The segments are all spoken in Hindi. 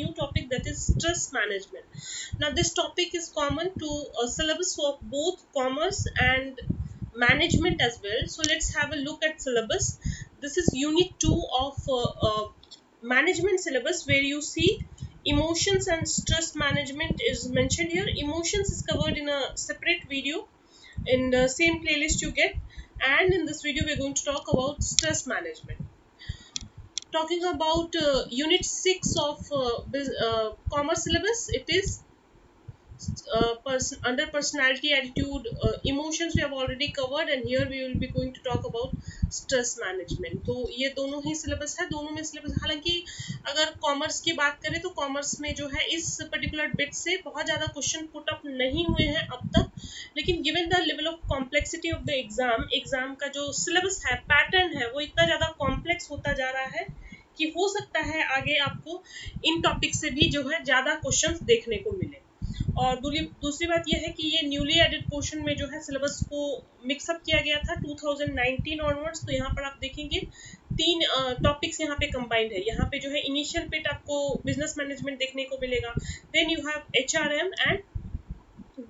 new topic, that is stress management. Now this topic is common to a syllabus of both commerce and management as well. So let's have a look at syllabus. This is unit 2 of management syllabus, where you see emotions and stress management is mentioned here. Emotions is covered in a separate video in the same playlist you get, and in this video we're going to talk about stress management. Talking about unit 6 of commerce syllabus, it is under personality, attitude, emotions we have already covered, and here we will be going to talk about stress management. तो ये दोनों ही सिलेबस है, दोनों में सिलेबस, हालांकि अगर कॉमर्स की बात करें तो कॉमर्स में जो है इस पर्टिकुलर बिट से बहुत ज़्यादा क्वेश्चन पुट अप नहीं हुए हैं अब तक, लेकिन given the level of complexity of the exam का जो सिलेबस है, पैटर्न है, वो इतना ज़्यादा कॉम्प्लेक्स होता जा रहा है कि हो सकता है आगे आपको इन टॉपिक से भी जो है ज़्यादा क्वेश्चंस देखने को मिले। और दूसरी बात यह है कि ये न्यूली एडेड पोर्शन में जो है सिलेबस को मिक्सअप किया गया था 2019 ऑनवर्ड्स। तो यहाँ पर आप देखेंगे 3 टॉपिक्स यहाँ पे कंबाइंड है। यहाँ पे जो है इनिशियल बिट आपको बिजनेस मैनेजमेंट देखने को मिलेगा, then you have HRM and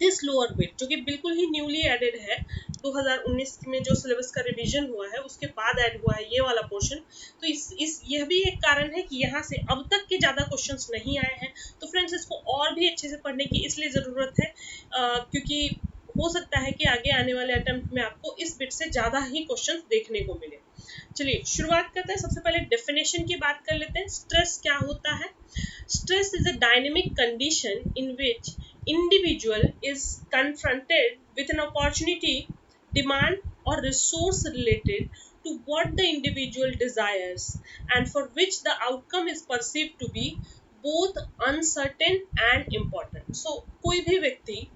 this lower bit जो कि बिल्कुल ही न्यूली एडेड है, 2019 में जो सिलेबस का रिवीजन हुआ है उसके बाद ऐड हुआ है ये वाला पोर्शन। तो इस यह भी एक कारण है कि यहाँ से अब तक के ज़्यादा क्वेश्चंस नहीं आए हैं। तो फ्रेंड्स इसको और भी अच्छे से पढ़ने की इसलिए ज़रूरत है क्योंकि हो सकता है कि आगे आने वाले अटेम्प्ट में आपको इस बिट से ज़्यादा ही क्वेश्चंस देखने को मिले। चलिए शुरुआत करते हैं। सबसे पहले डेफिनेशन की बात कर लेते हैं। स्ट्रेस क्या होता है? Stress is a dynamic condition in which individual is confronted with an opportunity, demand or resource related to what the individual desires and for which the outcome is perceived to be both uncertain and important. So कोई भी व्यक्ति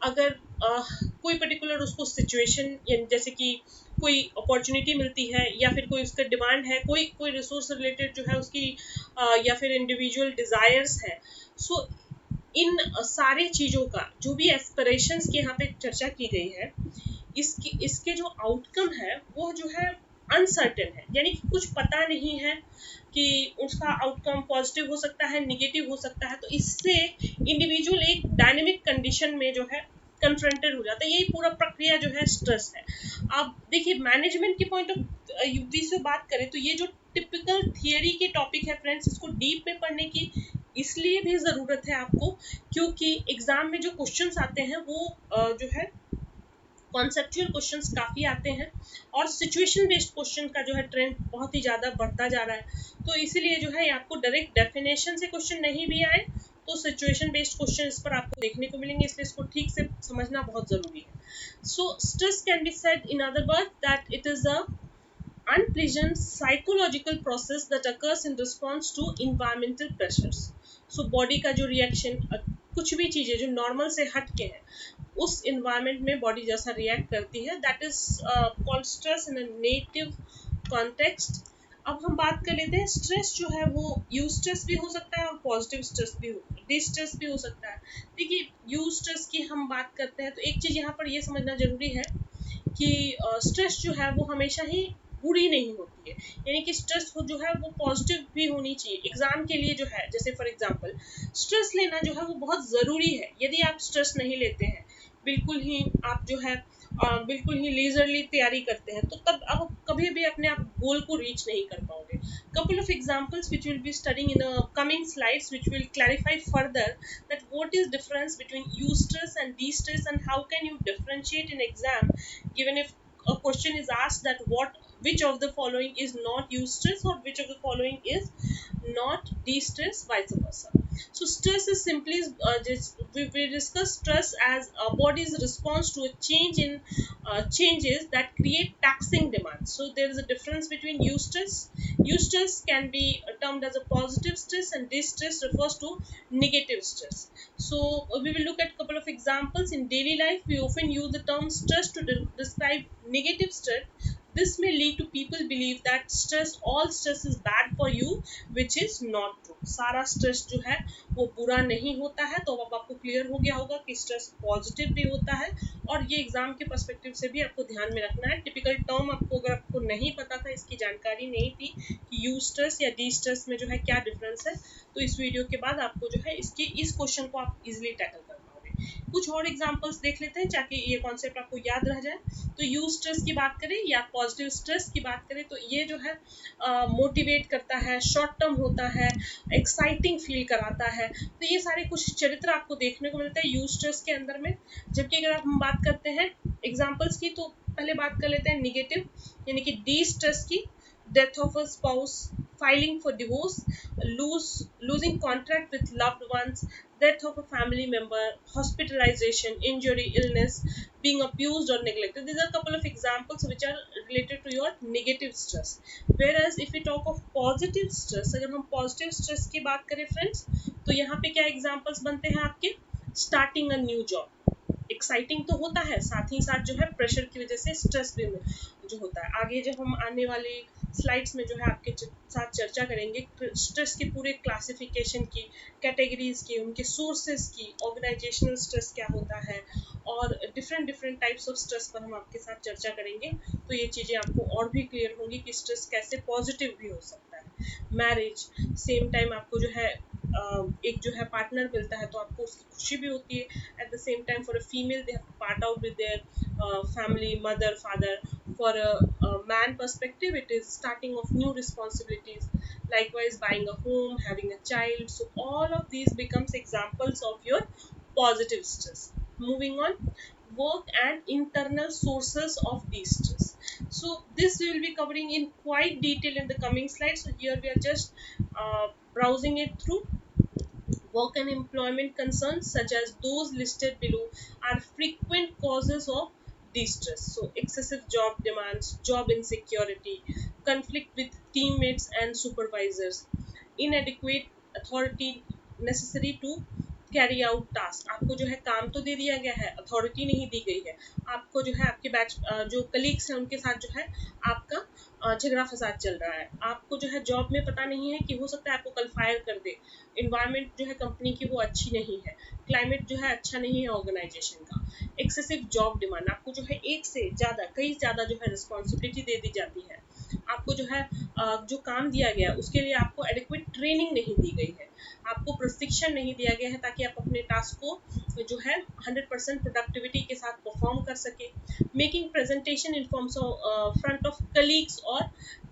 अगर कोई पर्टिकुलर उसको सिचुएशन, जैसे कि कोई अपॉर्चुनिटी मिलती है या फिर कोई उसका डिमांड है, कोई रिसोर्स रिलेटेड जो है उसकी या फिर इंडिविजुअल डिज़ायर्स है, सो इन सारी चीज़ों का जो भी एस्पिरेशंस की यहाँ पे चर्चा की गई है, इसके जो आउटकम है वो जो है अनसर्टेन है, यानी कि कुछ पता नहीं है कि उसका आउटकम पॉजिटिव हो सकता है, नेगेटिव हो सकता है। तो इससे इंडिविजुअल एक डायनेमिक कंडीशन में जो है कन्फ्रंटेड हो जाता है। यही पूरा प्रक्रिया जो है स्ट्रेस है। आप देखिए मैनेजमेंट के पॉइंट ऑफ व्यू से बात करें तो ये जो टिपिकल थियरी के टॉपिक है फ्रेंड्स, इसको डीप में पढ़ने की इसलिए भी ज़रूरत है आपको क्योंकि एग्जाम में जो क्वेश्चंस आते हैं वो जो है कॉन्सेप्चुअल क्वेश्चंस काफ़ी आते हैं और सिचुएशन बेस्ड क्वेश्चन का जो है ट्रेंड बहुत ही ज़्यादा बढ़ता जा रहा है। तो इसीलिए जो है आपको डायरेक्ट डेफिनेशन से क्वेश्चन नहीं भी आए तो सिचुएशन बेस्ड क्वेश्चन इस पर आपको देखने को मिलेंगे, इसलिए इसको ठीक से समझना बहुत ज़रूरी है। So stress can be said in other word that it is a unpleasant psychological process that occurs in response to environmental pressures. So body का जो reaction, कुछ भी चीज़ें जो नॉर्मल से हट के हैं उस इन्वायरमेंट में बॉडी जैसा रिएक्ट करती है, that is called stress in a native context. अब हम बात कर लेते हैं स्ट्रेस जो है वो यू स्ट्रेस भी हो सकता है और पॉजिटिव स्ट्रेस भी हो, डिस्ट्रेस भी हो सकता है। देखिए यू स्ट्रेस की हम बात करते हैं तो एक चीज़ यहाँ पर ये समझना जरूरी है कि स्ट्रेस जो है वो हमेशा ही बुरी नहीं होती है, यानी कि स्ट्रेस जो है वो पॉजिटिव भी होनी चाहिए। एग्जाम के लिए जो है, जैसे फॉर एग्जांपल स्ट्रेस लेना जो है वो बहुत ज़रूरी है। यदि आप स्ट्रेस नहीं लेते हैं, बिल्कुल ही आप जो है बिल्कुल ही लेजरली तैयारी करते हैं, तो तब आप कभी भी अपने आप गोल को रीच नहीं कर पाओगे। couple of examples which we'll be studying in the coming slides which will clarify further that what is difference between eustress and de-stress and how can you differentiate in exam given if a question is asked that which of the following is not eustress or which of the following is not de-stress, vice versa. So stress is simply we discuss stress as a body's response to a change in changes that create taxing demands. So there is a difference between eustress. Eustress can be termed as a positive stress and distress refers to negative stress. So we will look at a couple of examples. In daily life we often use the term stress to describe negative stress This may lead to people believe that all stress is bad for you, which is not true. सारा स्ट्रेस जो है वो बुरा नहीं होता है। तो अब आपको क्लियर हो गया होगा कि स्ट्रेस पॉजिटिव भी होता है, और ये एग्जाम के पर्सपेक्टिव से भी आपको ध्यान में रखना है। टिपिकल टर्म आपको, अगर आपको नहीं पता था, इसकी जानकारी नहीं थी कि यू स्ट्रेस या डी स्ट्रेस में जो है क्या डिफरेंस है, तो इस वीडियो के बाद आपको जो है इस क्वेश्चन को आप इजिली टैकल कर पाओगे। कुछ और एग्जांपल्स देख लेते हैं ताकि ये कॉन्सेप्ट आपको याद रह जाए। तो यू स्ट्रेस की बात करें या पॉजिटिव स्ट्रेस की बात करें, तो ये जो है मोटिवेट करता है, शॉर्ट टर्म होता है, एक्साइटिंग फील कराता है। तो ये सारे कुछ चरित्र आपको देखने को मिलते हैं यू स्ट्रेस के अंदर में। जबकि अगर हम बात करते हैं एग्जांपल्स की, तो पहले बात कर लेते हैं निगेटिव यानी कि डी स्ट्रेस की। Death of a spouse, filing for divorce, losing contact with loved ones, death of a family member, hospitalization, injury, illness, being abused or neglected. These are a couple of examples which are related to your negative stress. Whereas if we talk of positive stress, अगर हम positive stress की बात करें friends, तो यहाँ पे क्या examples बनते हैं आपके? Starting a new job. Exciting तो होता है, साथ ही साथ जो है प्रेशर की वजह से स्ट्रेस भी जो होता है। आगे जब हम आने वाली स्लाइड्स में जो है आपके साथ चर्चा करेंगे स्ट्रेस के पूरे क्लासिफिकेशन की, कैटेगरीज की, उनके सोर्सेज की, ऑर्गेनाइजेशनल स्ट्रेस क्या होता है, और डिफरेंट टाइप्स ऑफ स्ट्रेस पर हम आपके साथ चर्चा करेंगे। तो ये चीज़ें आपको और भी क्लियर होंगी कि स्ट्रेस कैसे पॉजिटिव भी हो सकता है। मैरिज, सेम टाइम आपको जो है एक जो है पार्टनर मिलता है तो आपको उसकी खुशी भी होती है। At the same time for a female they have part out with their family, mother, father. For a man perspective, it is starting of new responsibilities, likewise buying a home, having a child. So all of these becomes examples of your positive stress. Moving on, work and internal sources of these stress. So this we will be covering in quite detail in the coming slides. So here we are just browsing it through. Work and employment concerns such as those listed below are frequent causes of distress. So excessive job demands, job insecurity, conflict with teammates and supervisors, inadequate authority necessary to carry out task. आपको जो है काम तो दे दिया गया है, अथॉरिटी नहीं दी गई है। आपको जो है आपके बैच जो कलीग्स हैं उनके साथ जो है आपका झगड़ा फसाद चल रहा है। आपको जो है जॉब में पता नहीं है कि हो सकता है आपको कल फायर कर दे। इन्वायरमेंट जो है कंपनी की वो अच्छी नहीं है, क्लाइमेट जो है अच्छा नहीं है ऑर्गेनाइजेशन का। एक्सेसिव जॉब डिमांड, आपको जो है एक से ज़्यादा कई ज़्यादा जो है रिस्पॉन्सिबिलिटी दे दी जाती है। आपको जो है जो काम दिया गया उसके लिए आपको एडिक्वेट ट्रेनिंग नहीं दी गई है, आपको प्रशिक्षण नहीं दिया गया है ताकि आप अपने टास्क को जो है 100% प्रोडक्टिविटी के साथ परफॉर्म कर सके। Making presentation in forms of front of colleagues और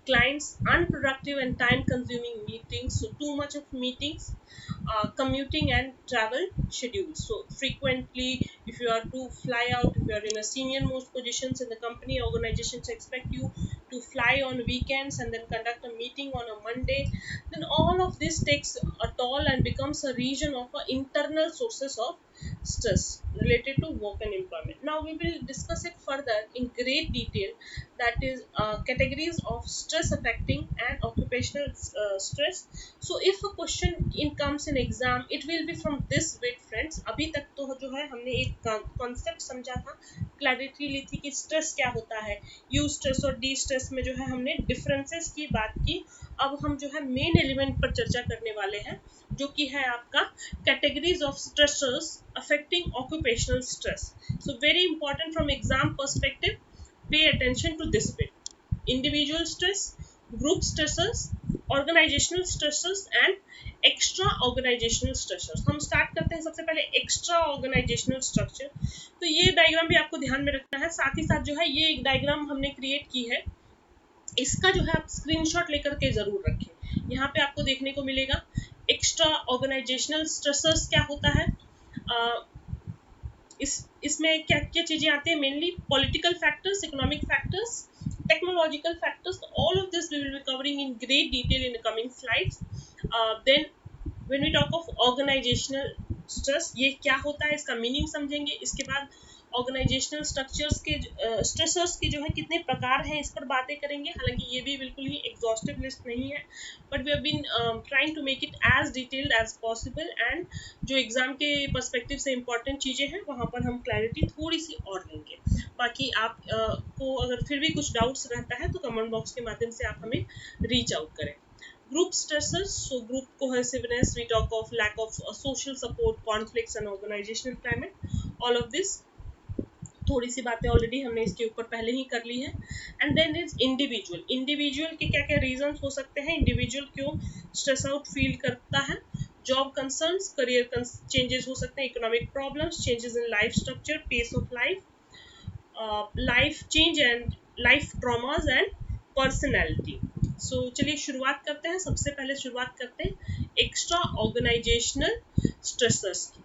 clients, unproductive and time consuming meetings, so too much of meetings, commuting and travel schedules. So frequently if you are to fly out, if you are in a senior most positions in the company, organizations expect you to fly on weekends and then conduct a meeting on a Monday, then all of this takes a toll and becomes a region of internal sources of stress related to work and employment. Now we will discuss it further in great detail, that is categories of stress affecting and occupational stress. So if a question comes in exam, it will be from this way friends. अभी तक तो जो है हमने एक कॉन्सेप्ट समझा था, क्लैरिटी ली थी कि स्ट्रेस क्या होता है, यू स्ट्रेस और डी स्ट्रेस में जो है हमने डिफरेंसेस की बात की। अब हम जो है मेन एलिमेंट पर चर्चा करने वाले हैं, जो कि है आपका categories of stressors affecting occupational stress. So very important from exam perspective, pay attention to this bit: individual stress, group stressors, organizational stressors and extra organizational stressors. हम स्टार्ट करते हैं सबसे पहले एक्स्ट्रा ऑर्गेनाइजेशनल स्ट्रक्चर। तो ये डायग्राम भी आपको ध्यान में रखना है, साथ ही साथ जो है ये एक डायग्राम हमने क्रिएट की है, इसका जो है आप स्क्रीनशॉट लेकर के जरूर रखें। यहाँ पे आपको देखने को मिलेगा एक्स्ट्रा ऑर्गेनाइजेशनल स्ट्रेसर्स क्या होता है। इसमें क्या क्या चीजें आती हैं, mainly political factors, economic factors, technological factors. All of this we will be covering in great detail in the coming slides. Then when we talk of organizational stress, ये क्या होता है, इसका मीनिंग समझेंगे। इसके बाद ऑर्गेनाइजेशनल स्ट्रक्चर्स के स्ट्रेसर्स के जो है कितने प्रकार हैं इस पर बातें करेंगे। हालांकि ये भी बिल्कुल ही एग्जॉस्टिव लिस्ट नहीं है, but we have been trying to make it as detailed as possible, and जो एग्जाम के पर्सपेक्टिव से इंपॉर्टेंट चीज़ें हैं वहाँ पर हम क्लैरिटी थोड़ी सी और लेंगे। बाकी आप को अगर फिर भी कुछ डाउट्स रहता है तो कमेंट बॉक्स के माध्यम से आप हमें रीच आउट करें। Group stressors, so group cohesiveness, we talk of lack of social support, conflicts and organizational climate, all of this थोड़ी सी बातें ऑलरेडी हमने इसके ऊपर पहले ही कर ली है। एंड देन इज इंडिविजुअल के क्या क्या रीजंस हो सकते हैं, इंडिविजुअल क्यों स्ट्रेस आउट फील करता है, जॉब कंसर्न्स, करियर चेंजेस हो सकते हैं, economic problems, changes in life structure, pace of life, life change and life traumas and personality. So चलिए शुरुआत करते हैं। सबसे पहले शुरुआत करते हैं एक्स्ट्रा ऑर्गेनाइजेशनल स्ट्रेसर्स की।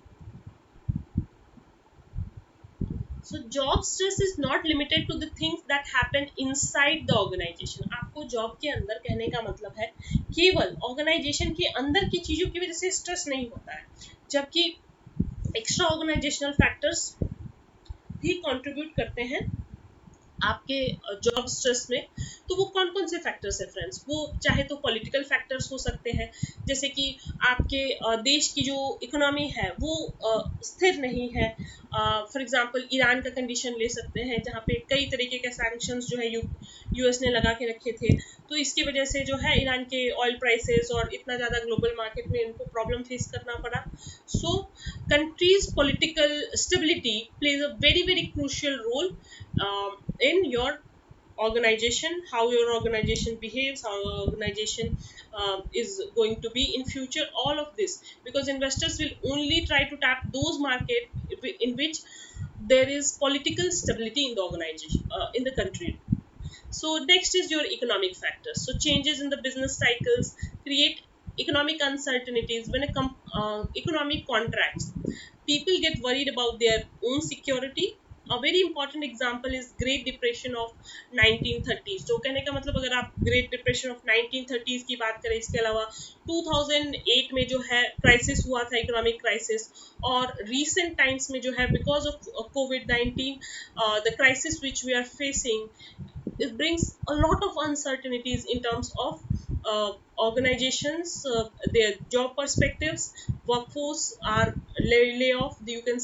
So job stress is not limited to the things that happen inside the organization. आपको जॉब के अंदर कहने का मतलब है केवल ऑर्गेनाइजेशन के अंदर की चीजों की वजह से स्ट्रेस नहीं होता है, जबकि एक्स्ट्रा ऑर्गेनाइजेशनल फैक्टर्स भी कंट्रीब्यूट करते हैं आपके जॉब स्ट्रेस में। तो वो कौन कौन से फैक्टर्स है फ्रेंड्स, वो चाहे तो पॉलिटिकल फैक्टर्स हो सकते हैं, जैसे कि आपके देश की जो इकोनॉमी है वो स्थिर नहीं है। फॉर एग्जांपल ईरान का कंडीशन ले सकते हैं, जहाँ पे कई तरीके के सैंक्शंस जो है यूएस ने लगा के रखे थे, तो इसकी वजह से जो है ईरान के ऑयल प्राइसेस और इतना ज़्यादा ग्लोबल मार्केट में इनको प्रॉब्लम फेस करना पड़ा। So countries political stability plays a very very crucial role in your organization, how your organization behaves, how your organization is going to be in future, all of this, because investors will only try to tap those market in which there is political stability in the organization, in the country. So next is your economic factors. So changes in the business cycles create economic uncertainties. When economic contracts, people get worried about their own security. A very important example is Great Depression of 1930s. तो कहने का मतलब अगर आप Great Depression of 1930s की बात करें, इसके अलावा 2008 में जो है क्राइसिस हुआ था, इकोनॉमिक क्राइसिस, और recent times में जो है because of COVID-19, the crisis which we are facing, it brings a lot of uncertainties in terms of organizations, their job perspectives, workforce are layoff. You can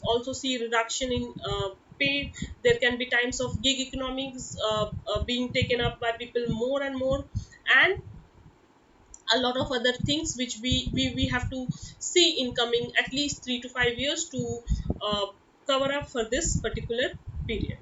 also see reduction in pay. There can be times of gig economics being taken up by people more and more, and a lot of other things which we have to see in coming at least 3 to 5 years to cover up for this particular period.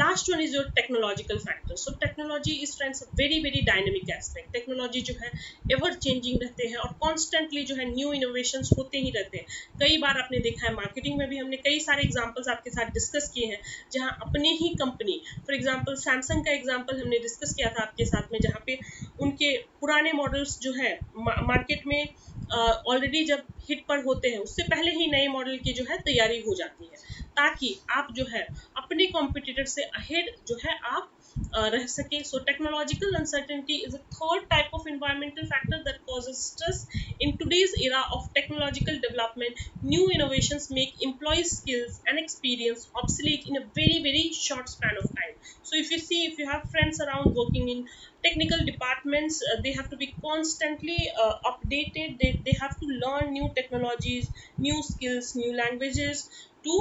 Last one is your technological factor. So technology is friends a very very dynamic aspect. Technology जो है एवर चेंजिंग रहते हैं और कॉन्स्टेंटली जो है न्यू इनोवेशंस होते ही रहते हैं। कई बार आपने देखा है मार्केटिंग में भी, हमने कई सारे एग्जांपल्स आपके साथ डिस्कस किए हैं, जहां अपने ही कंपनी, फॉर एग्जांपल सैमसंग का एग्जांपल हमने डिस्कस किया था आपके साथ में, जहां पे उनके पुराने मॉडल्स जो है मार्केट में ऑलरेडी जब हिट पर होते हैं उससे पहले ही नए मॉडल की जो है तैयारी हो जाती है, ताकि आप जो है अपने कॉम्पिटिटर से अहेड जो है आप रह सके. So technological uncertainty is a third type of environmental factor that causes stress. In today's era of technological development, new innovations make employees' skills and experience obsolete in a very, very short span of time. So if you see, if you have friends around working in technical departments, they have to be constantly updated. They have to learn new technologies, new skills, new languages to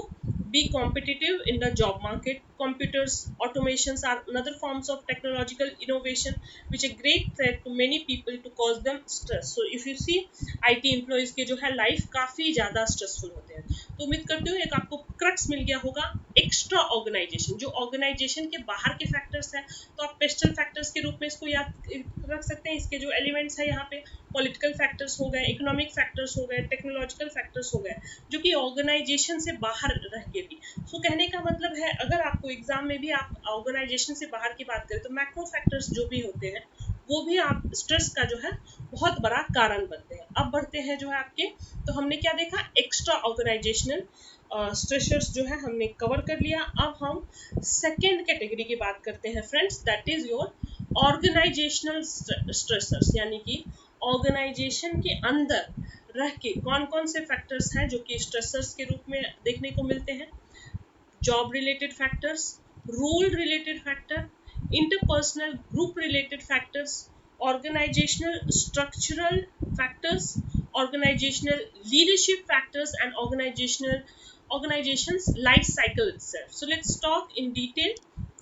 be competitive in the job market. Computers, automations are another forms of technological innovation which are great threat to many people to cause them stress. So if you see, IT employees के जो है लाइफ काफ़ी ज़्यादा स्ट्रेसफुल होते हैं. तो उम्मीद करती हूँ एक आपको क्रक्स मिल गया होगा. एक्स्ट्रा ऑर्गेनाइजेशन, जो ऑर्गेनाइजेशन के बाहर के फैक्टर्स हैं, तो आप पेस्टल फैक्टर्स के रूप में इसको याद रख सकते हैं. इसके जो एलिमेंट्स हैं यहाँ पे पॉलिटिकल फैक्टर्स हो गए, इकोनॉमिक फैक्टर्स हो गए, टेक्नोलॉजिकल फैक्टर्स हो गए, जो कि ऑर्गेनाइजेशन से बाहर रह के भी. सो कहने का मतलब है, अगर आपको एग्जाम में भी आप ऑर्गेनाइजेशन से बाहर की बात करें तो मैक्रो फैक्टर्स जो भी होते हैं वो भी आप स्ट्रेस का जो है बहुत बड़ा कारण बनते हैं. अब बढ़ते हैं जो है आपके, तो हमने क्या देखा, एक्स्ट्रा ऑर्गेनाइजेशनल स्ट्रेसर्स जो है हमने कवर कर लिया. अब हम सेकेंड कैटेगरी की बात करते हैं friends, that is your organizational stressors, यानी कि ऑर्गेनाइजेशन के अंदर रह के कौन कौन से फैक्टर्स हैं जो कि स्ट्रेसर्स के रूप में देखने को मिलते हैं. job related factors, role related factor, interpersonal group related factors, organizational structural factors, organizational leadership factors, and organization's life cycle itself. So let's talk in detail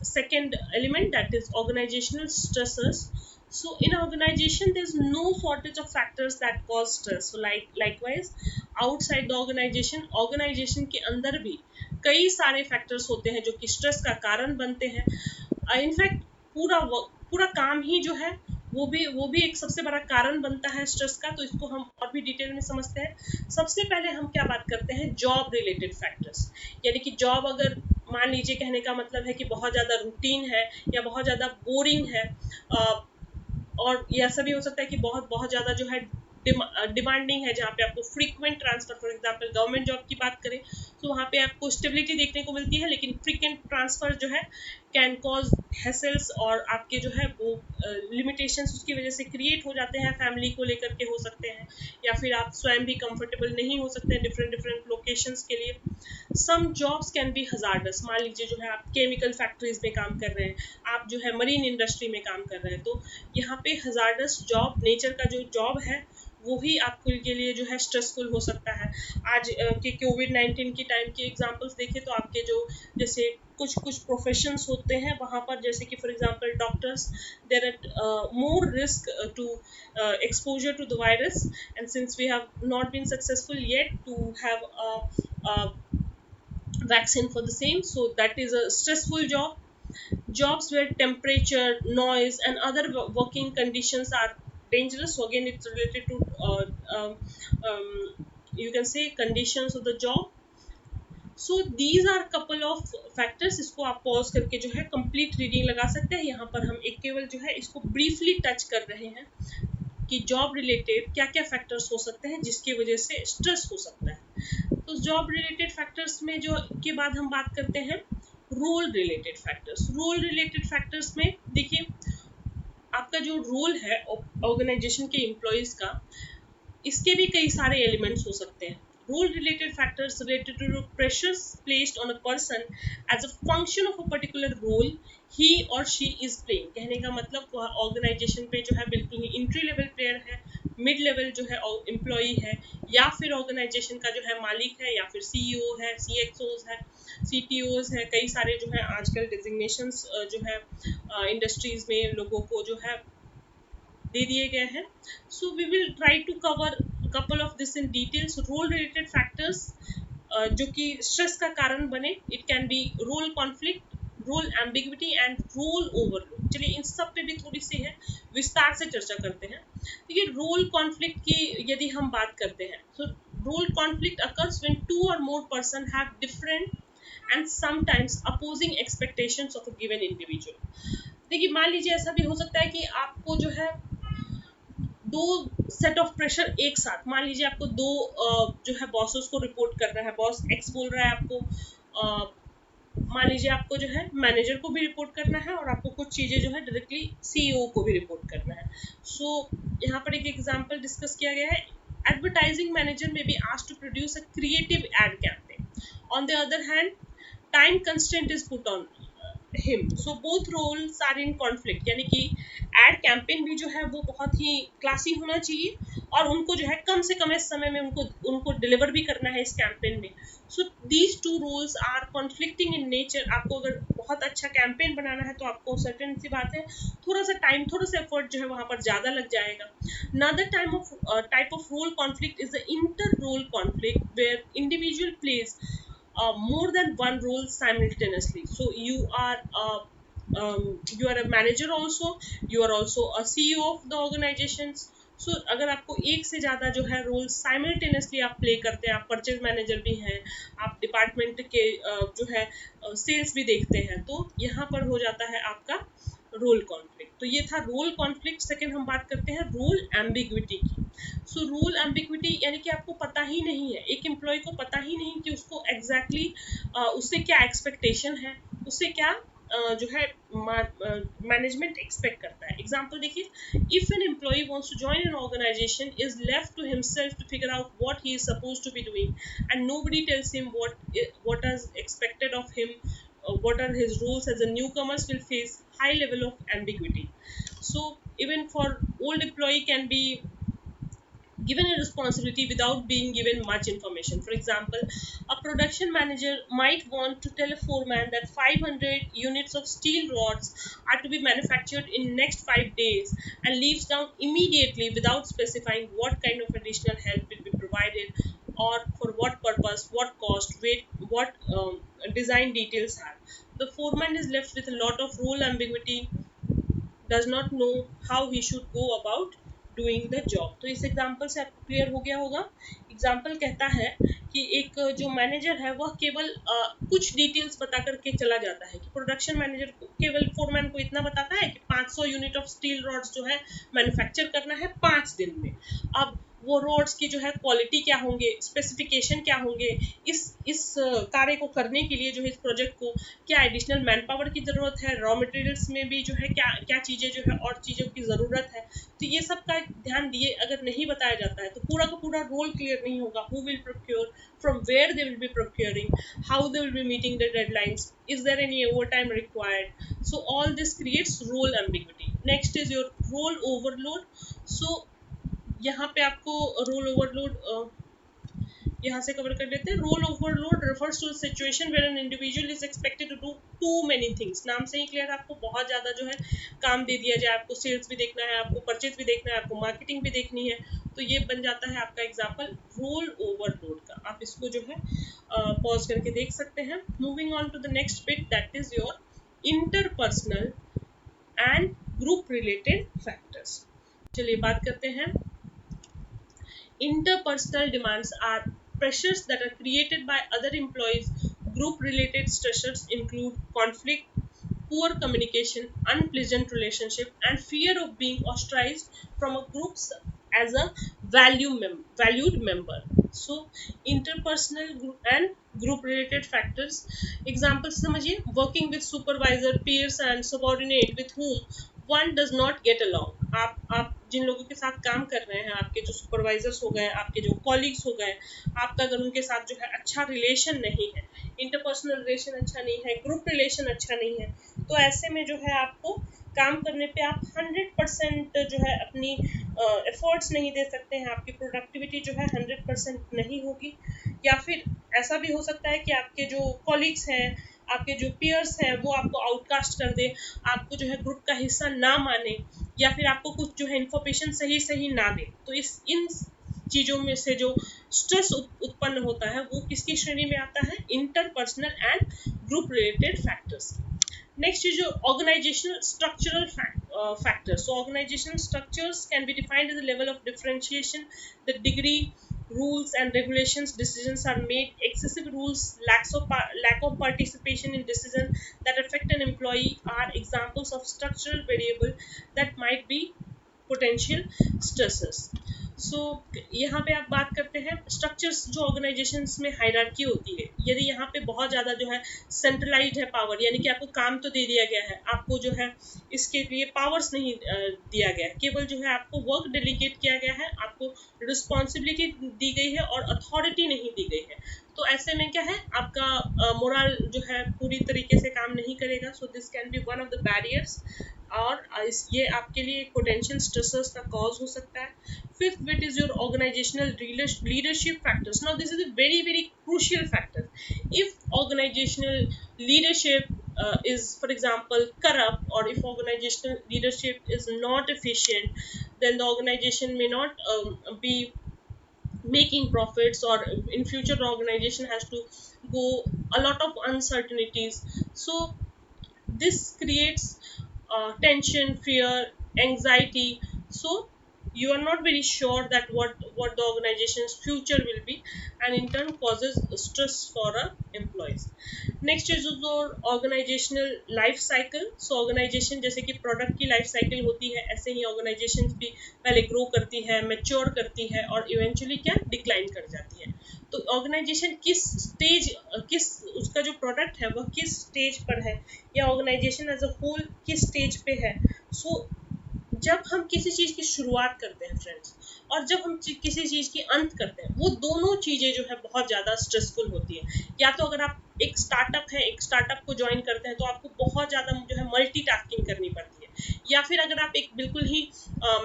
second element, that is organizational stressors. So in organization there's no shortage of factors that cause stress. So likewise outside the organization के अंदर भी कई सारे फैक्टर्स होते हैं जो कि स्ट्रेस का कारण बनते हैं. इनफैक्ट पूरा काम ही जो है वो भी एक सबसे बड़ा कारण बनता है स्ट्रेस का. तो इसको हम और भी डिटेल में समझते हैं. सबसे पहले हम क्या बात करते हैं, जॉब रिलेटेड फैक्टर्स. यानी कि जॉब अगर मान लीजिए, कहने का मतलब है कि बहुत ज़्यादा रूटीन है या बहुत ज़्यादा बोरिंग है, और ये ऐसा भी हो सकता है कि बहुत बहुत ज़्यादा जो है डिमांडिंग है, जहाँ पे आपको frequent transfer, for example government job की बात करें तो वहाँ पे आपको स्टेबिलिटी देखने को मिलती है, लेकिन फ्रीक्वेंट ट्रांसफर जो है कैन कॉज हैसल्स, और आपके जो है वो लिमिटेशंस उसकी वजह से क्रिएट हो जाते हैं, फैमिली को लेकर के हो सकते हैं, या फिर आप स्वयं भी कंफर्टेबल नहीं हो सकते हैं डिफरेंट लोकेशंस के लिए. Some jobs can be hazardous. मान लीजिए जो है आप केमिकल फैक्ट्रीज में काम कर रहे हैं, आप जो है मरीन इंडस्ट्री में काम कर रहे हैं, तो यहाँ पे हजार्डस जॉब नेचर का जो जॉब है वो ही आपके लिए जो है स्ट्रेसफुल हो सकता है. आज के कोविड-19 की टाइम के एग्जांपल्स देखें तो आपके जो जैसे कुछ प्रोफेशंस होते हैं वहाँ पर, जैसे कि for example doctors, there are more risk to exposure to the virus, and since we have not been successful yet to have a vaccine for the same, so that is a stressful job. Jobs where temperature, noise, and other working conditions are dangerous. So again, it's related to you can say conditions of the job. So these are couple of factors. इसको आप पॉज करके जो है कंप्लीट रीडिंग लगा सकते हैं. यहाँ पर हम एक केवल जो है इसको ब्रीफली टच कर रहे हैं कि जॉब रिलेटेड क्या क्या फैक्टर्स हो सकते हैं जिसकी वजह से स्ट्रेस हो सकता है. तो जॉब रिलेटेड फैक्टर्स में जो के बाद हम बात करते हैं role related factors. Role related factors में देखिए, आपका जो रोल है ऑर्गेनाइजेशन के एम्प्लॉयज का, इसके भी कई सारे एलिमेंट्स हो सकते हैं. Role related factors related to pressures placed on a person as a function of a particular role he or she is playing. कहने का मतलब वह ऑर्गेनाइजेशन पे जो है बिल्कुल ही इंट्री लेवल प्लेयर है, मिड लेवल जो है एम्प्लॉई है, या फिर ऑर्गेनाइजेशन का जो है मालिक है, या फिर सीईओ है, सीएक्सओज है, सीटीओज है. कई सारे जो है आजकल डिजिग्नेशंस जो है इंडस्ट्रीज में लोगों को जो है दे दिए गए हैं. So we will try to cover couple of this in detail. So role related factors जो कि स्ट्रेस का कारण बने, it can be role conflict, role ambiguity and role overload. चलिए इन सब पे भी थोड़ी सी है विस्तार से चर्चा करते हैं. देखिए रोल कॉन्फ्लिक्ट की यदि हम बात करते हैं, तो role conflict occurs when two और more person have different and sometimes opposing expectations of a given individual. देखिए मान लीजिए ऐसा भी हो सकता है कि आपको जो है दो सेट ऑफ प्रेशर एक साथ, मान लीजिए आपको दो जो है बॉसेस को रिपोर्ट करना है. बॉस एक्स बोल रहा है आपको, मान लीजिए आपको जो है मैनेजर को भी रिपोर्ट करना है, और आपको कुछ चीज़ें जो है डायरेक्टली सीईओ को भी रिपोर्ट करना है. सो यहाँ पर एक एग्जांपल डिस्कस किया गया है. Advertising manager may be asked to produce a creative ad campaign. On the other hand time constraint is put on him. So both roles are in conflict. यानी कि एड कैंपेन भी जो है वो बहुत ही क्लासी होना चाहिए, और उनको जो है कम से कम इस समय में उनको डिलीवर भी करना है इस कैंपेन में. So these two roles are conflicting in nature. आपको अगर बहुत अच्छा कैंपेन बनाना है तो आपको सर्टेन सी बात है थोड़ा सा टाइम, थोड़ा सा एफर्ट जो है वहाँ पर ज़्यादा लग जाएगा. Another type of role conflict is the inter-role conflict where individual plays more than one role simultaneously. So you are a manager also, you are also a CEO of the organizations. So अगर आपको एक से ज़्यादा जो है रोल साइमल्टेनियसली आप प्ले करते हैं, आप परचेज मैनेजर भी हैं, आप डिपार्टमेंट के जो है सेल्स भी देखते हैं, तो यहाँ पर हो जाता है आपका रोल कॉन्फ्लिक्ट. तो ये था रोल कॉन्फ्लिक्ट. सेकेंड हम बात करते हैं रोल एम्बिग्विटी की. सो रोल एम्बिग्विटी यानी कि आपको पता ही नहीं है, एक एम्प्लॉय को पता ही नहीं कि उसको एग्जैक्टली उससे क्या एक्सपेक्टेशन है, उससे क्या जो है मैनेजमेंट एक्सपेक्ट करता है. एग्जाम्पल देखिए, if an employee wants to join an organization, is left to himself to figure out what he is supposed to be doing and nobody tells him what is expected of him, what are his roles, as a newcomers will face high level of ambiguity. So even for old employee can be given a responsibility without being given much information. For example, a production manager might want to tell a foreman that 500 units of steel rods are to be manufactured in next 5 days and leaves down immediately without specifying what kind of additional help will be provided or for what purpose, what cost, weight, what design details are. The foreman is left with a lot of role ambiguity, does not know how he should go about doing the job. तो इस एग्जाम्पल से आपको क्लियर हो गया होगा. एग्जाम्पल कहता है कि एक जो मैनेजर है वह केवल कुछ डिटेल्स बता करके चला जाता है कि प्रोडक्शन मैनेजर को केवल फोरमैन को इतना बताता है कि 500 यूनिट ऑफ स्टील रॉड्स जो है मैन्युफैक्चर करना है 5 दिन में. अब वो रोड्स की जो है क्वालिटी क्या होंगे, स्पेसिफिकेशन क्या होंगे, इस कार्य को करने के लिए जो है इस प्रोजेक्ट को क्या एडिशनल मैन पावर की ज़रूरत है, रॉ मटेरियल्स में भी जो है क्या क्या चीज़ें जो है और चीज़ों की ज़रूरत है. तो ये सब का ध्यान दिए अगर नहीं बताया जाता है तो पूरा का पूरा रोल क्लियर नहीं होगा. Who will procure, from where they will be procuring, how they will be meeting the deadlines, is there any over time required. So all this creates role ambiguity. Next is your role overload. So यहाँ पे आपको रोल ओवरलोड यहाँ से कवर कर लेते हैं. Role overload refers to a situation where an individual is expected to do too many things. नाम से ही क्लियर, आपको बहुत ज़्यादा जो है काम दे दिया जाए. आपको सेल्स भी देखना है, आपको परचेज भी देखना है, आपको मार्केटिंग भी देखनी है. तो ये बन जाता है आपका एग्जाम्पल रोल ओवरलोड का. आप इसको जो है पॉज करके देख सकते हैं. Moving on to the next bit, that is your interpersonal and group related factors. चलिए बात करते हैं. Interpersonal demands are pressures that are created by other employees. Group related stressors include conflict, poor communication, unpleasant relationship, and fear of being ostracized from a group as a valued member. So interpersonal and group related factors. Examples समझिए. Working with supervisor, peers and subordinate with whom one does not get along. आप जिन लोगों के साथ काम कर रहे हैं, आपके जो सुपरवाइजर्स हो गए, आपके जो कॉलीग्स हो गए, आपका अगर उनके साथ जो है अच्छा रिलेशन नहीं है, इंटरपर्सनल रिलेशन अच्छा नहीं है, ग्रुप रिलेशन अच्छा नहीं है, तो ऐसे में जो है आपको काम करने पे आप 100% जो है अपनी एफर्ट्स नहीं दे सकते हैं. आपकी प्रोडक्टिविटी जो है 100% नहीं होगी. या फिर ऐसा भी हो सकता है कि आपके जो कॉलीग्स हैं, आपके जो पीयर्स हैं, वो आपको आउटकास्ट कर दे, आपको जो है ग्रुप का हिस्सा ना माने, या फिर आपको कुछ जो है इन्फॉर्मेशन सही ना दे. तो इन चीज़ों में से जो स्ट्रेस उत्पन्न होता है वो किसकी श्रेणी में आता है? Interpersonal and group related factors. Next is your organizational structural factors. So organizational structures can be defined as a level of differentiation, the degree, rules and regulations decisions are made. Excessive rules, lack of participation in decisions that affect an employee are examples of structural variable that might be potential stressors. सो यहाँ पे आप बात करते हैं स्ट्रक्चर्स. जो ऑर्गेनाइजेशंस में हायरार्की होती है, यदि यहाँ पे बहुत ज़्यादा जो है सेंट्रलाइज्ड है पावर, यानी कि आपको काम तो दे दिया गया है, आपको जो है इसके लिए पावर्स नहीं दिया गया है, केवल जो है आपको वर्क डेलीगेट किया गया है, आपको रिस्पॉन्सिबिलिटी दी गई है और अथॉरिटी नहीं दी गई है. तो ऐसे में क्या है, आपका मोरल जो है पूरी तरीके से काम नहीं करेगा. So this can be one of the barriers, और ये आपके लिए पोटेंशियल स्ट्रेसर्स का कॉज हो सकता है. Fifth bit is your organizational leadership factors. Now this is a very crucial factor. If organizational leadership is, for example, corrupt, or if organizational leadership is not efficient, then the organization may not be making profits, or in future the organization has to go a lot of uncertainties. So this creates tension, fear, anxiety. So you are not very sure that what the organization's future will be, and in turn causes stress for employees. Next is your organizational life cycle. So organization जैसे कि प्रोडक्ट की लाइफ साइकिल होती है, ऐसे ही ऑर्गेनाइजेशन भी पहले ग्रो करती है, मैच्योर करती है, और इवेंचुअली क्या डिक्लाइन कर जाती है. तो ऑर्गेनाइजेशन किस उसका जो प्रोडक्ट है वह किस स्टेज पर है, या ऑर्गेनाइजेशन एज अ होल किस स्टेज पे है। सो जब हम किसी चीज़ की शुरुआत करते हैं फ्रेंड्स, और जब हम किसी चीज़ की अंत करते हैं, वो दोनों चीज़ें जो है बहुत ज़्यादा स्ट्रेसफुल होती है। या तो अगर आप एक स्टार्टअप को ज्वाइन करते हैं तो आपको बहुत ज़्यादा जो है मल्टीटास्किंग करनी पड़ती है। या फिर अगर आप एक बिल्कुल ही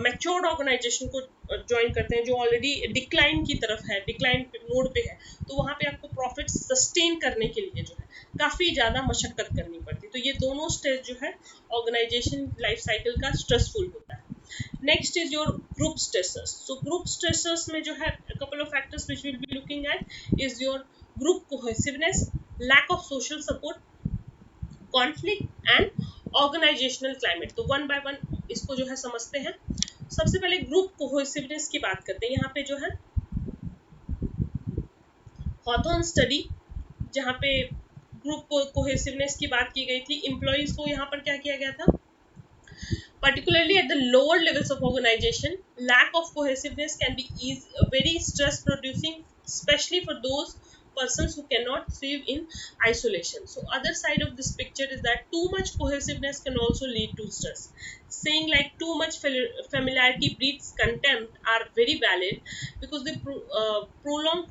मैच्योर्ड ऑर्गेनाइजेशन को ज्वाइन करते हैं जो ऑलरेडी डिक्लाइन की तरफ है, डिक्लाइन मोड पे है, तो वहाँ पे आपको प्रॉफिट सस्टेन करने के लिए जो है काफ़ी ज़्यादा मशक्कत करनी पड़ती है। तो ये दोनों स्टेज जो है ऑर्गेनाइजेशन लाइफ साइकिल का स्ट्रेसफुल होता है। Next is your group stressors. So group stressors में जो है couple of factors which will be looking at is your group cohesiveness, lack of social support, conflict and organizational climate. तो वन बाय वन इसको जो है समझते हैं। सबसे पहले ग्रुप कोहेसिवनेस की बात करते हैं। यहाँ पे जो है हॉथॉर्न स्टडी जहाँ पे ग्रुप कोहेसिवनेस की बात की गई थी, एम्प्लॉइज को यहाँ पर क्या किया गया था, particularly at the lower levels of organization, lack of cohesiveness can be very stress producing, especially for those persons who cannot thrive in isolation. So other side of this picture is that too much cohesiveness can also lead to stress. Saying like too much familiarity breeds contempt are very valid, because the prolonged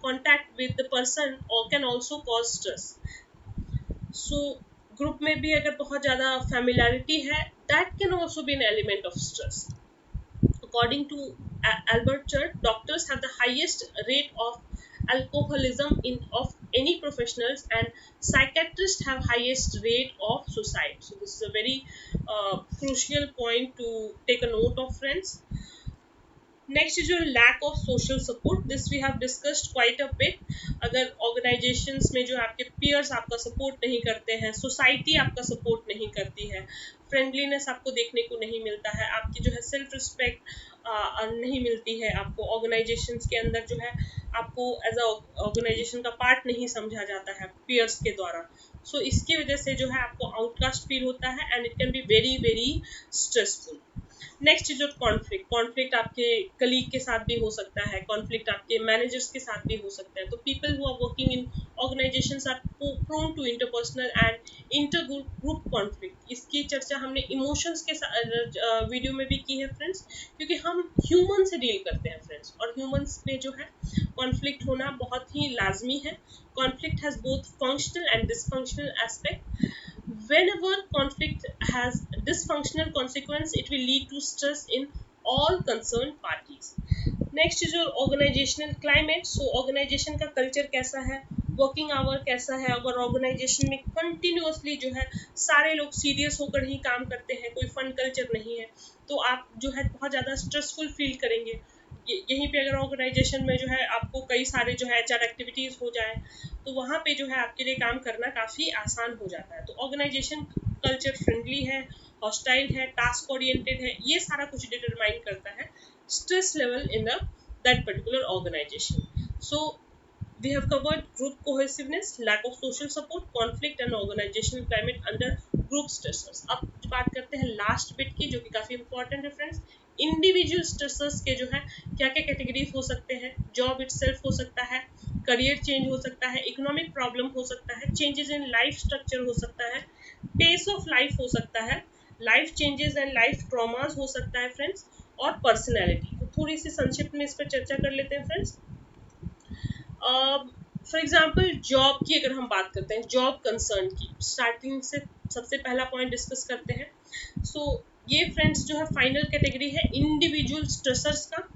contact with the person or can also cause stress. So group में भी अगर बहुत ज़्यादा फैमिलैरिटी है, that can also be an element of stress. According to Albert Church, doctors have the highest rate of alcoholism of any professionals, and psychiatrists have highest rate of suicide. So this is a very crucial point to take a note of, friends. Next is your lack of social support. This we have discussed quite a bit. अगर ऑर्गेनाइजेशंस में जो आपके पीयर्स आपका सपोर्ट नहीं करते हैं, सोसाइटी आपका सपोर्ट नहीं करती है, फ्रेंडलीनेस आपको देखने को नहीं मिलता है, आपकी जो है सेल्फ रिस्पेक्ट नहीं मिलती है, आपको ऑर्गेनाइजेशंस के अंदर जो है आपको एज अ ऑर्गेनाइजेशन का पार्ट नहीं समझा जाता है पीयर्स के द्वारा। सो इसकी वजह से जो है आपको आउटकास्ट फील होता है, and it can be very very stressful. Next is your conflict. Conflict आपके कलीग के साथ भी हो सकता है, कॉन्फ्लिक्ट आपके मैनेजर्स के साथ भी हो सकता है। तो people who are working in organizations are prone to interpersonal and inter group conflict. इसकी चर्चा हमने इमोशंस के वीडियो में भी की है फ्रेंड्स, क्योंकि हम ह्यूमन से डील करते हैं फ्रेंड्स, और ह्यूमंस में जो है कॉन्फ्लिक्ट होना बहुत ही लाजमी है। Conflict has both functional and dysfunctional aspect. Whenever conflict has dysfunctional consequence, it will lead to stress in all concerned parties. Next is your organizational climate. So organization का culture कैसा है, वर्किंग आवर कैसा है। अगर ऑर्गेनाइजेशन में कंटिन्यूअसली जो है सारे लोग सीरियस होकर ही काम करते हैं, कोई फन कल्चर नहीं है, तो आप जो है बहुत ज़्यादा स्ट्रेसफुल फील करेंगे। यहीं पे अगर ऑर्गेनाइजेशन में जो है आपको कई सारे जो है एचआर एक्टिविटीज़ हो जाए, तो वहाँ पे जो है आपके लिए काम करना काफ़ी आसान हो जाता है। तो ऑर्गेनाइजेशन कल्चर फ्रेंडली है, हॉस्टाइल है, टास्क ओरिएंटेड है, ये सारा कुछ डिटरमाइन करता है stress level in that particular organization. So we have covered group cohesiveness, lack of social support, conflict and organizational climate under group stressors. अब बात करते हैं लास्ट बिट की, जो कि काफ़ी इंपॉर्टेंट है फ्रेंड्स। इंडिविजुअल स्ट्रेसर्स के जो है क्या क्या कैटेगरीज हो सकते हैं। जॉब इटसेल्फ हो सकता है, करियर चेंज हो सकता है, इकोनॉमिक प्रॉब्लम हो सकता है, चेंजेस इन लाइफ स्ट्रक्चर हो सकता है, पेस ऑफ लाइफ हो सकता है, life changes and life traumas हो सकता है फ्रेंड्स, और पर्सनैलिटी। तो थोड़ी सी संक्षिप्त में इस पर चर्चा कर लेते हैं फ्रेंड्स। फॉर एग्जाम्पल जॉब की अगर हम बात करते हैं, जॉब कंसर्न की स्टार्टिंग से सबसे पहला पॉइंट डिस्कस करते हैं। सो ये फ्रेंड्स जो है फाइनल कैटेगरी है इंडिविजुअल स्ट्रेसर्स का।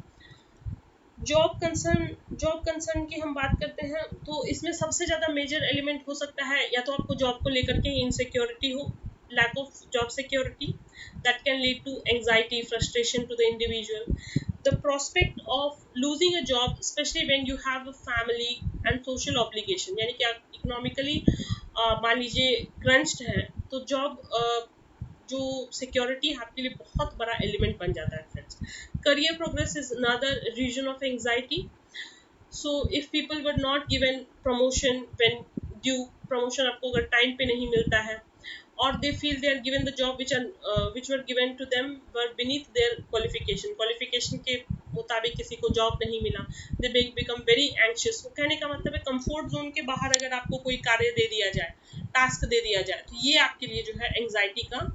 जॉब कंसर्न की हम बात करते हैं, तो इसमें सबसे ज़्यादा मेजर एलिमेंट हो सकता है, या तो आपको जॉब को लेकर के इनसिक्योरिटी हो, lack of job security, that can lead to anxiety, frustration to the individual. The prospect of losing a job, especially when you have a family and social obligation, यानी कि आप इकोनॉमिकली मान लीजिए क्रंच्ड हैं, तो जॉब जो सिक्योरिटी आपके लिए बहुत बड़ा एलिमेंट बन जाता है friends. Career progress is another reason of anxiety. So if people were not given promotion when due, promotion आपको अगर टाइम पे नहीं मिलता है, or they feel they are given the job which were given to them were beneath their qualification के मुताबिक किसी को जॉब नहीं मिला, दे बिकम वेरी एंशियस। वो कहने का मतलब है कंफर्ट जोन के बाहर अगर आपको कोई कार्य दे दिया जाए, टास्क दे दिया जाए, तो ये आपके लिए जो है एंग्जाइटी का,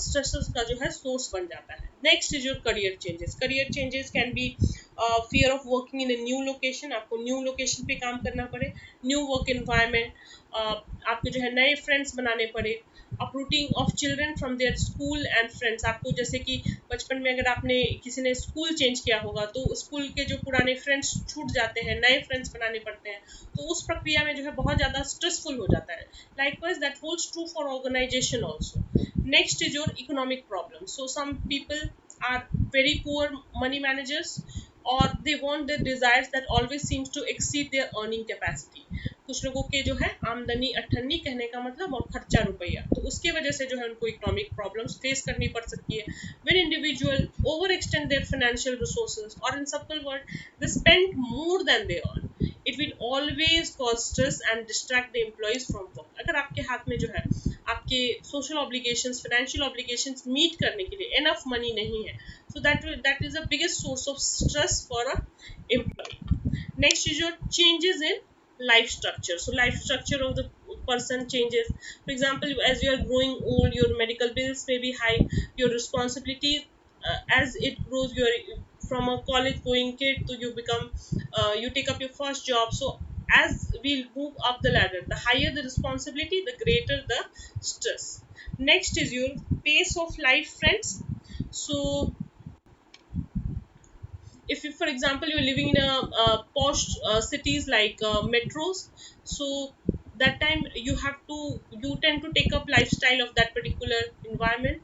स्ट्रेस का जो है सोर्स बन जाता है। Next is your career changes. Career changes can be fear of working in a new location, आपको न्यू लोकेशन पे काम करना पड़े, न्यू वर्क एनवायरमेंट, आपको जो है नए फ्रेंड्स बनाने पड़े, uprooting of children from their school and friends. आपको जैसे कि बचपन में अगर आपने किसी ने स्कूल चेंज किया होगा तो स्कूल के जो पुराने फ्रेंड्स छूट जाते हैं, नए फ्रेंड्स बनाने पड़ते हैं, तो उस प्रक्रिया में जो है बहुत ज़्यादा स्ट्रेसफुल हो जाता है। Likewise that holds true for organization also. Next is your economic problem. So some people are very poor money managers, or they want their desires that always seems to exceed their earning capacity. कुछ लोगों के जो है आमदनी अठन्नी कहने का मतलब और खर्चा रुपया, तो उसके वजह से जो है उनको इकोनॉमिक प्रॉब्लम्स फेस करनी पड़ सकती है। when individual overextend their financial resources, or in simple word they spend more than they earn, it will always cause stress and distract the employees from work। अगर आपके हाथ में जो है आपके social obligations, financial obligations meet करने के लिए एनफ मनी नहीं है, so that is the biggest source of stress for a employee. Next is your changes in life structure. So life structure of the person changes. For example, as you are growing old, your medical bills may be high, your responsibilities, as it grows, you are from a college going kid to you become, you take up your first job. So as we move up the ladder, the higher the responsibility, the greater the stress. Next is your pace of life, friends. So if you, for example, you're living in a posh cities like metros, so that time you tend to take up lifestyle of that particular environment.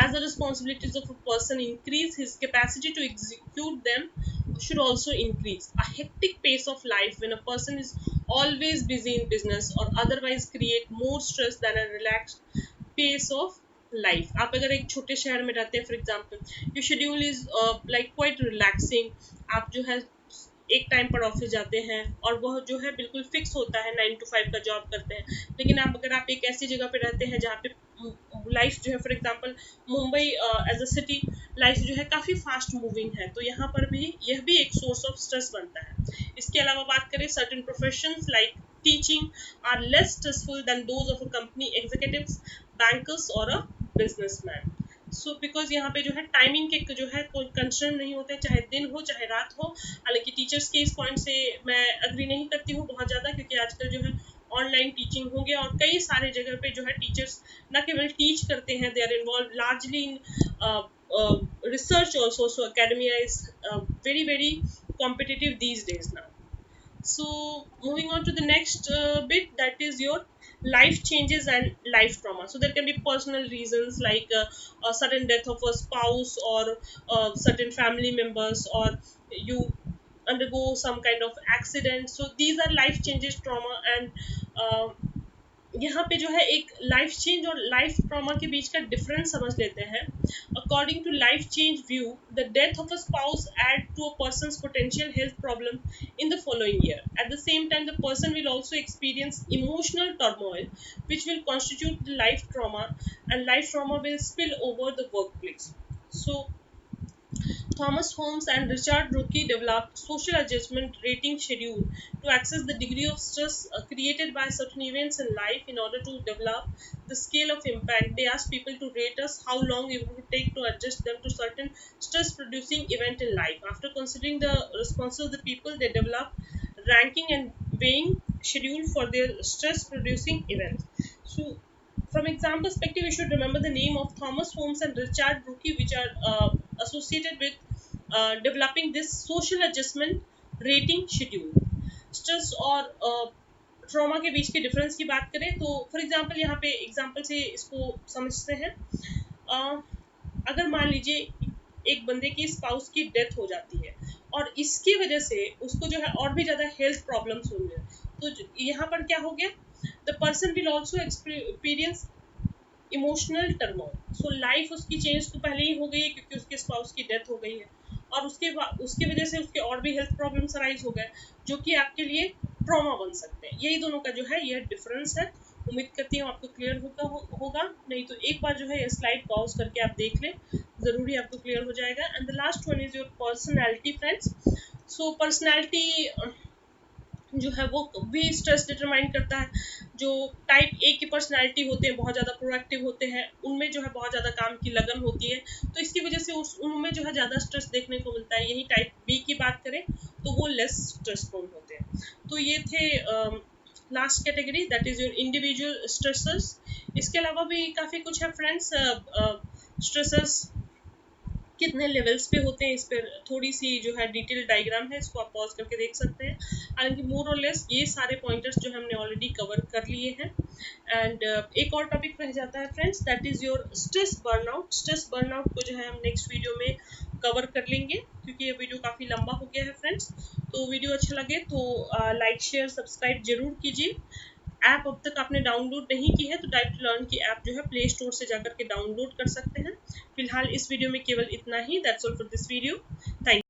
As the responsibilities of a person increase, his capacity to execute them should also increase. A hectic pace of life when a person is always busy in business or otherwise create more stress than a relaxed pace of life. आप अगर एक छोटे शहर में रहते हैं, for example, your schedule is like quite relaxing, आप जो है एक टाइम पर ऑफिस जाते हैं और वह जो है बिल्कुल फिक्स होता है, 9 to 5 का जॉब करते हैं। लेकिन अगर आप एक ऐसी जगह पे रहते हैं जहाँ पे लाइफ जो है, for example Mumbai as a city, life जो है काफ़ी फास्ट मूविंग है, तो यहाँ पर भी यह भी एक सोर्स ऑफ स्ट्रेस बनता है। इसके अलावा बात करें, certain professions like teaching are less stressful than those of a company executives, bankers or a businessman. So because यहाँ पे जो है टाइमिंग के जो है कोई कंसर्न नहीं होते, चाहे दिन हो चाहे रात हो। हालांकि टीचर्स के इस पॉइंट से मैं अग्री नहीं करती हूँ बहुत ज़्यादा, क्योंकि आजकल जो है ऑनलाइन टीचिंग हो गया और कई सारे जगह पे जो है टीचर्स न केवल टीच करते हैं, they are involve largely in research also. So academia is very very competitive these days now. So moving on to the next bit, that is your life changes and life trauma. So there can be personal reasons like a sudden death of a spouse, or certain family members, or you undergo some kind of accident. So these are life changes, trauma, and यहाँ पे जो है एक लाइफ चेंज और लाइफ ट्रॉमा के बीच का डिफरेंस समझ लेते हैं। According to life change view, the death of a spouse add to a पर्सन's potential health problem in the following year. At the same time, the person will also experience emotional turmoil, which will constitute the life trauma, and life trauma will spill over the workplace. So Thomas Holmes and Richard Rookie developed social adjustment rating schedule to assess the degree of stress created by certain events in life. In order to develop the scale of impact, they asked people to rate us how long it would take to adjust them to certain stress-producing event in life. After considering the responses of the people, they developed ranking and weighing schedule for their stress-producing events. So from exam perspective, you should remember the name of Thomas Holmes and Richard Rookie, which are associated with developing this social adjustment rating schedule. Stress और ट्रॉमा के बीच के डिफरेंस की बात करें तो फॉर एग्जांपल यहाँ पे एग्जांपल से इसको समझते हैं। अगर मान लीजिए एक बंदे की स्पाउस की डेथ हो जाती है और इसकी वजह से उसको जो है और भी ज़्यादा हेल्थ प्रॉब्लम्स हो गए, तो यहाँ पर क्या हो गया, the person will also experience emotional turmoil. So life उसकी चेंज तो पहले ही हो गई है क्योंकि उसके स्पाउस की डेथ हो गई है, और उसके वजह से उसके और भी हेल्थ प्रॉब्लम्स अराइज हो गए जो कि आपके लिए ट्रॉमा बन सकते हैं। यही दोनों का जो है यह डिफरेंस है उम्मीद करती हूँ आपको क्लियर होगा। नहीं तो एक बार जो है स्लाइड पॉज करके आप देख लें, ज़रूरी आपको क्लियर हो जाएगा। And the last one is your personality friends. So personality जो है वो भी स्ट्रेस डिटरमाइन करता है। जो टाइप ए की पर्सनैलिटी होते हैं, बहुत ज़्यादा प्रोएक्टिव होते हैं, उनमें जो है बहुत ज़्यादा काम की लगन होती है, तो इसकी वजह से उनमें जो है ज़्यादा स्ट्रेस देखने को मिलता है। यही टाइप बी की बात करें तो वो लेस स्ट्रेसफुल होते हैं। तो ये थे last category, that is your individual stressors. इसके अलावा भी काफ़ी कुछ है फ्रेंड्स। स्ट्रेसर्स कितने लेवल्स पे होते हैं, इस पर थोड़ी सी जो है डिटेल डायग्राम है, इसको आप पॉज करके देख सकते हैं। हालांकि मोर और लेस ये सारे पॉइंटर्स जो हमने ऑलरेडी कवर कर लिए हैं। एंड एक और टॉपिक रह जाता है friends, that is your stress burnout. Stress burnout को जो है हम नेक्स्ट वीडियो में कवर कर लेंगे, क्योंकि ये वीडियो काफ़ी लंबा हो गया है फ्रेंड्स। तो वीडियो अच्छा लगे तो लाइक शेयर सब्सक्राइब जरूर कीजिए। ऐप अब तक आपने डाउनलोड नहीं की है तो डायरेक्ट लर्न की ऐप जो है प्ले स्टोर से जाकर के डाउनलोड कर सकते हैं। फिलहाल इस वीडियो में केवल इतना ही। That's all for this video. Thank